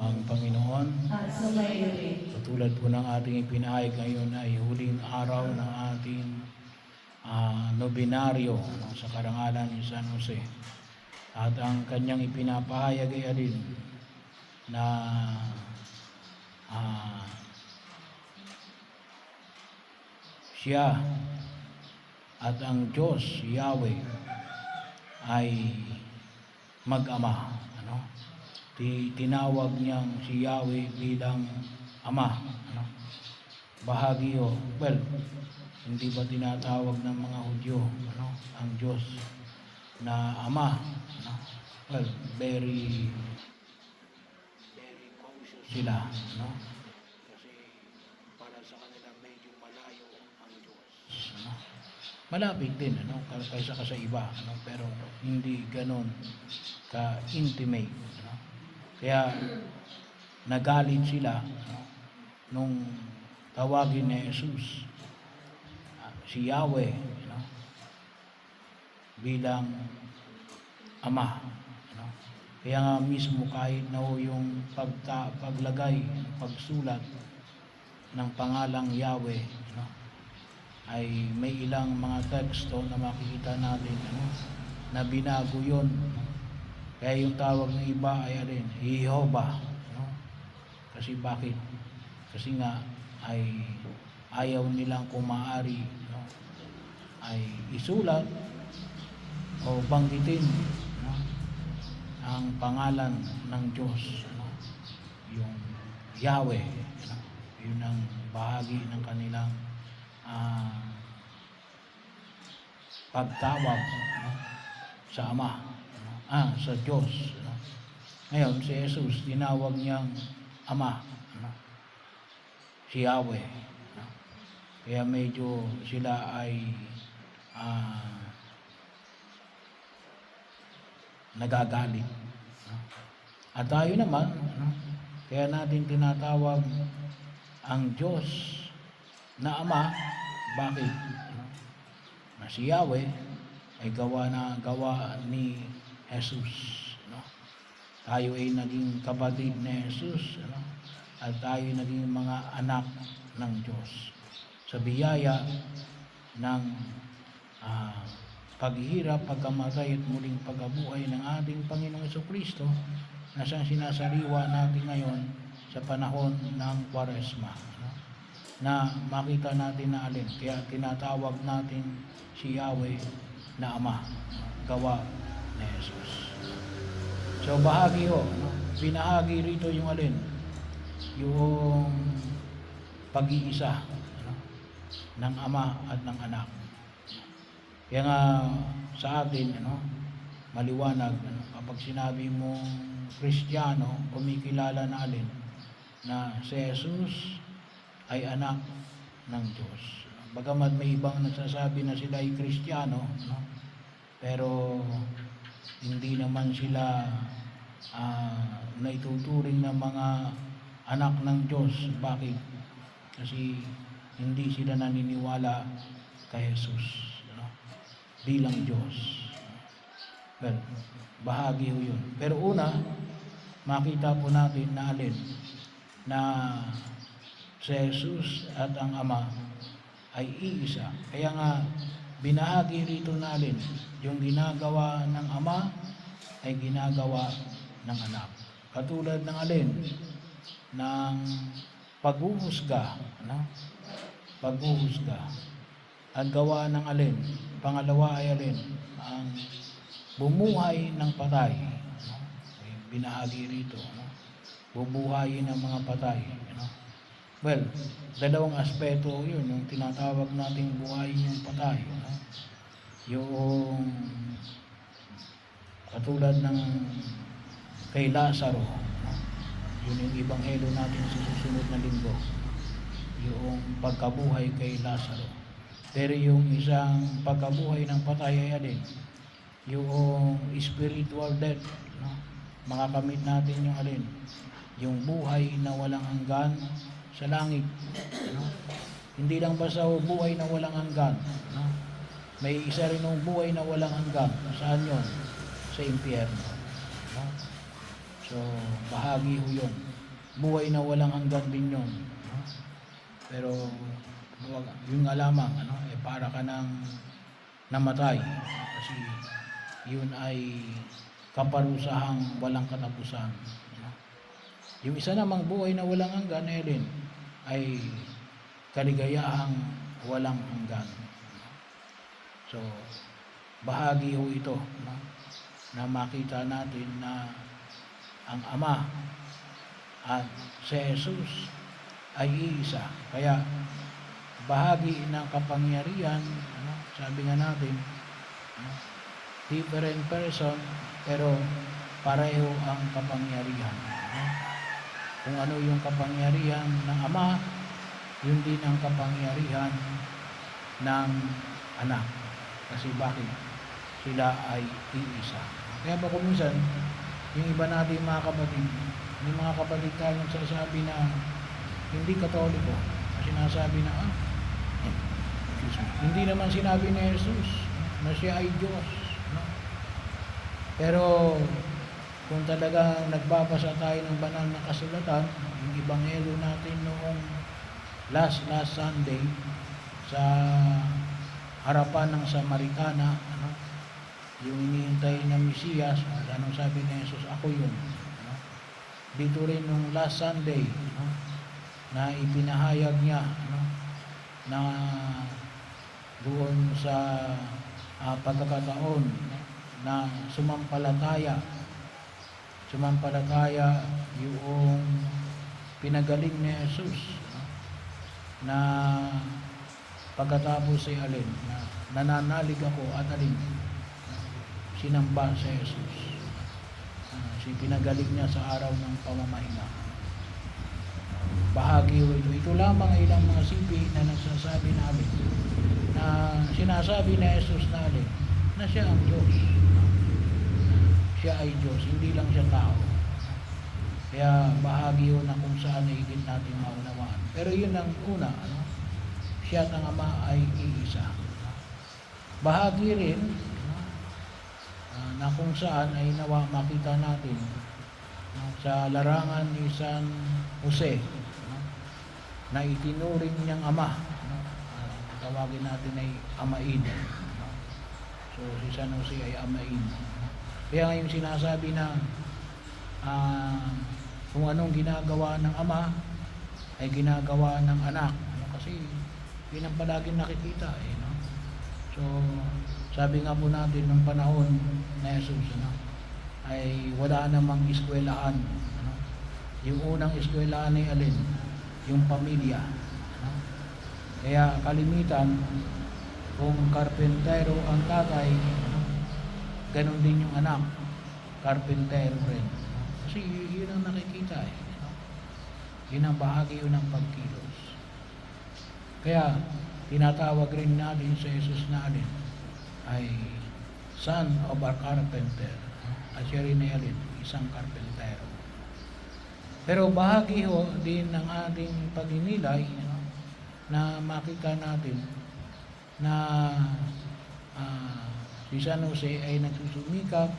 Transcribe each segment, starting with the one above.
Ang Panginoon, at sumayo rin. katulad po ng ating ipinahayag ngayon ay huling araw ng ating nobinaryo sa karangalan ni San Jose. At ang kanyang ipinapahayag ay alin na siya at ang Diyos, Yahweh, ay mag-ama. Tinawag niyang si Yahweh bilang Ama. Bahagi yun. Well, hindi ba tinatawag ng mga Hudyo ang Diyos na Ama? Well, very cautious sila. Kasi para sa kanila medyo malayo ang Diyos. Malapit din kaysa sa iba, pero hindi ganon ka-intimate. Kaya nagalit sila nung tawagin ni Jesus si Yahweh bilang Ama. Kaya nga mismo kahit na yung paglagay, pagsulat ng pangalang Yahweh, ay may ilang mga teksto na makikita natin na binago yun. Kaya yung tawag ng iba ay alin, Jehovah. Kasi bakit? Kasi nga ay ayaw nilang kung maaari ay isulat o banggitin ang pangalan ng Diyos, yung Yahweh. Yun ang bahagi ng kanilang pagtawag sa Ama, sa Diyos. Ngayon, si Jesus, tinawag niyang Ama, si Yahweh. Kaya medyo sila ay nagagalit. At tayo naman, kaya natin tinatawag ang Diyos na Ama. Bakit? Na si Yahweh ay gawa ni Jesus. Tayo ay naging kapatid ni Jesus, at tayo naging mga anak ng Diyos. Sa biyaya ng paghihirap, pagkamatay at muling pagkabuhay ng ating Panginoong Jesucristo na siyang sinasariwa natin ngayon sa panahon ng Kwaresma, na makita natin na alin. Kaya tinatawag natin si Yahweh na Ama, gawa ni Jesus. So bahagi binahagi rito yung alin, yung pag-iisa ng Ama at ng Anak. Kaya nga sa atin maliwanag kapag sinabi mong Kristiyano, kumikilala na alin na si Jesus ay anak ng Diyos. Bagamat may ibang nagsasabi na sila ay Kristiyano, pero hindi naman sila naituturing na mga anak ng Diyos. Bakit? Kasi hindi sila naniniwala kay Jesus bilang Diyos. Well, bahagi ho yun. Pero una, makita po natin na alin na si Jesus at ang Ama ay iisa. Kaya nga binahagi rito na alin, yung ginagawa ng Ama ay ginagawa ng Anak. Katulad ng alin, ng paghuhusga, paghuhusga. At gawa ng alin, pangalawa ay alin, ang bumuhay ng patay. Binahagi rito, bubuhayin ng mga patay. Well, dalawang aspeto yun, yung tinatawag nating buhayin yung patay. Yung katulad ng kay Lazaro, yun yung ibanghelo natin sa susunod na linggo, yung pagkabuhay kay Lazaro. Pero yung isang pagkabuhay ng patay ay alin, yung spiritual death, makakamit natin yung alin, yung buhay na walang hanggan sa langit. Hindi lang basta buhay na walang hanggan, may isa rin ng buhay na walang hanggan. Saan yun? Sa impyerno. So So, bahagi ho yun. Buhay na walang hanggan din yun. No? Pero, yun nga lamang, para ka nang namatay. Kasi, yun ay kaparusahang walang katapusan. No? Yung isa namang buhay na walang hanggan, ay kaligayahang walang hanggan. So, bahagi ho ito, na makita natin na ang Ama at si Jesus ay iisa. Kaya bahagi ng kapangyarihan, sabi nga natin, different person pero pareho ang kapangyarihan. Kung ano yung kapangyarihan ng Ama, yun din ang kapangyarihan ng Anak. Kasi bakit? Sila ay iisa. Kaya ba kung minsan, yung iba natin mga kapatid, yung mga kapatid tayo nagsasabi na hindi Katoliko, na sinasabi na, hindi naman sinabi ni Jesus na siya ay Diyos. No? Pero, kung talagang nagbabasa tayo ng banal na kasulatan, yung Ebanghelyo natin noong last Sunday, sa harapan ng Samaritana, yung hinihintay ng Mesiyas, anong sabi ni Jesus? Ako yun. Dito rin nung last Sunday, na ipinahayag niya, na doon sa pagkakataon na sumampalataya yung pinagaling ni Jesus, na pagkatapos ay na nananalig ako at sinamba si Jesus. Pinagaling niya sa araw ng pamamahinga. Bahagi ito. Ito lamang ay ilang mga sipi na nagsasabi namin na sinasabi ni Jesus na siya ang Diyos. Siya ay Diyos, hindi lang siya tao. Kaya bahagi yun na kung saan ay higit natin maunawaan. Pero yun ang una, siya at ang Ama ay iisa. Bahagi rin na kung saan ay makita natin sa larangan ni San Jose, na itinuring niyang ama, tawagin natin ay amain. So si San Jose ay amain. Kaya ngayon sinasabi na kung anong ginagawa ng ama ay ginagawa ng anak, kasi yun ang palaging nakikita no? So sabi nga po natin ng panahon na Jesus, ay wala namang eskwelahan. Yung unang eskwelahan ay alin? Yung pamilya. Kaya kalimitan, kung karpentero ang tatay, ganun din yung anak, karpentero rin. Kasi yun ang nakikita Yun ang bahagi yun ng pagkilos. Kaya tinatawag rin natin sa Jesus na ay son of a carpenter. At siya rin ay isang karpentero. Pero bahagi din ng ating pagninilay na makita natin na si San Jose ay nagsusumikap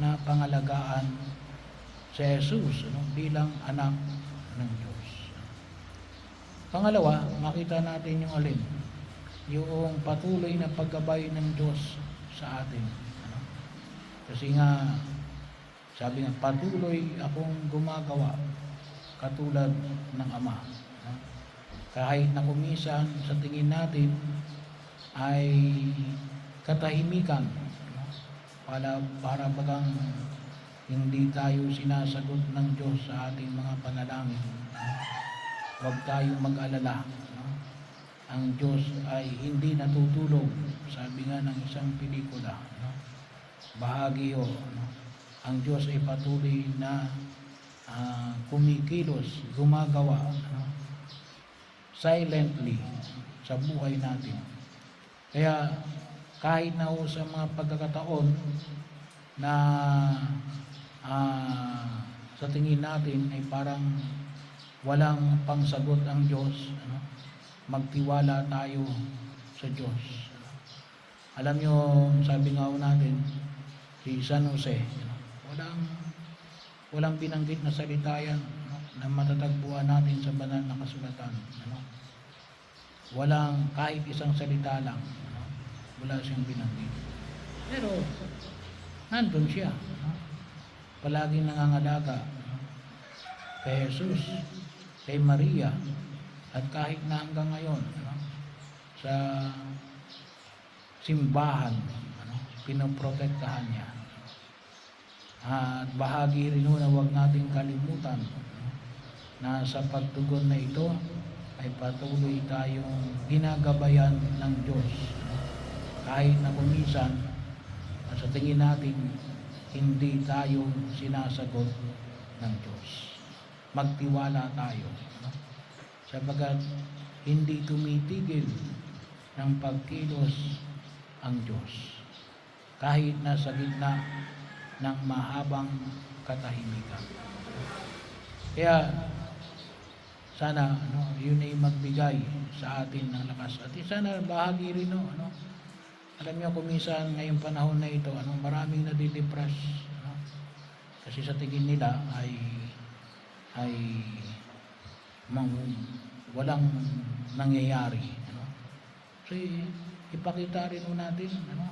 na pangalagaan si Jesus bilang anak ng Diyos. Pangalawa, makita natin yung patuloy na paggabay ng Diyos sa atin. Kasi nga, sabi nga, patuloy akong gumagawa katulad ng Ama. Kahit na kumisan sa tingin natin ay katahimikan, para bagang hindi tayo sinasagot ng Diyos sa ating mga panalangin. Huwag tayong mag-alala. Ang Diyos ay hindi natutulog. Sabi nga ng isang pelikula, bahagi ang Diyos ay patuloy na kumikilos, gumagawa silently sa buhay natin. Kaya kahit na sa mga pagkakataon na sa tingin natin ay parang walang pangsagot ang Diyos, magtiwala tayo sa Diyos. Alam nyo, sabi nga natin, si San Jose, Walang binanggit na salita yan, ano, na matatagpuan natin sa banal na kasulatan. Ano. Walang kahit isang salita lang, ano, wala siyang binanggit. Pero nandun siya, ano, palaging nangangalaga, ano, kay Jesus, kay Maria, at kahit na hanggang ngayon, ano, sa simbahan, ano, pinoprotektahan niya. At bahagi rin na huwag nating kalimutan, ano, na sa pagtugon na ito ay patuloy tayong ginagabayan ng Diyos. Ano, kahit na kuminsan sa tingin natin hindi tayo sinasagot ng Diyos. Magtiwala tayo, ano, sabagat hindi tumitigil ng pagkilos ang Diyos kahit nasa gitna ng mahabang katahimikan. Kaya sana, ano, yun ay magbigay sa atin ng lakas. At sana bahagi rin, no, ano, alam niyo kung minsan ngayong panahon na ito, ano, maraming nadidepress, ano, kasi sa tingin nila ay walang nangyayari, ano. So ipakita rin natin, ano,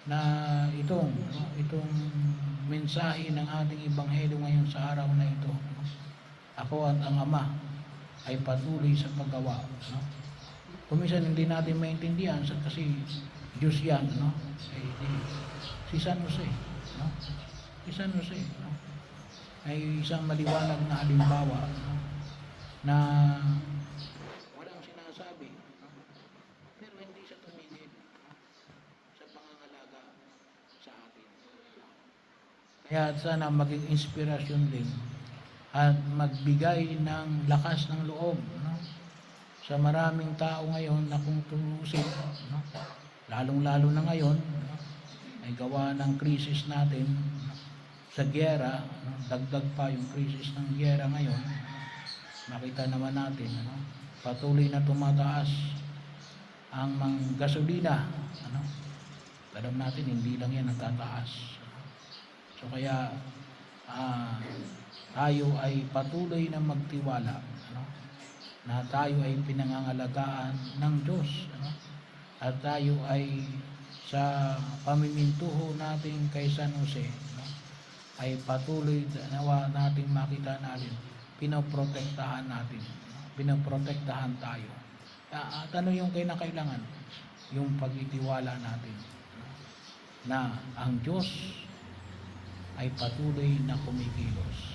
na itong mensahe ng ating ebanghelyo ngayon sa araw na ito, ano, ako at ang Ama ay patuloy sa paggawa, ano. Kung minsan hindi natin maintindihan kasi Diyos yan, ano, si San Jose, no? Si San Jose, no? Ay isang maliwanag na halimbawa, no? Na walang sinasabi, no? Pero hindi siya tumigil, no? Sa pangangalaga sa atin. Kaya sana maging inspirasyon din at magbigay ng lakas ng loob, no, sa maraming tao ngayon na kung turusin, no, lalong-lalo na ngayon, no, ay gawa ng krisis natin, no, sa giyera, no, dagdag pa yung krisis ng giyera ngayon. Makita naman natin, ano, patuloy na tumataas ang gasolina, ano. Alam natin hindi lang yan natataas. So kaya tayo ay patuloy na magtiwala, ano, na tayo ay pinangangalagaan ng Diyos, ano, at tayo ay sa pamimintuho natin kay San Jose, ano, ay patuloy nawa nating makita natin pinoprotektahan natin, ano, pinoprotektahan tayo. At ano yung kinakailangan? Yung pagtitiwala natin, ano, na ang Diyos ay patuloy na kumikilos.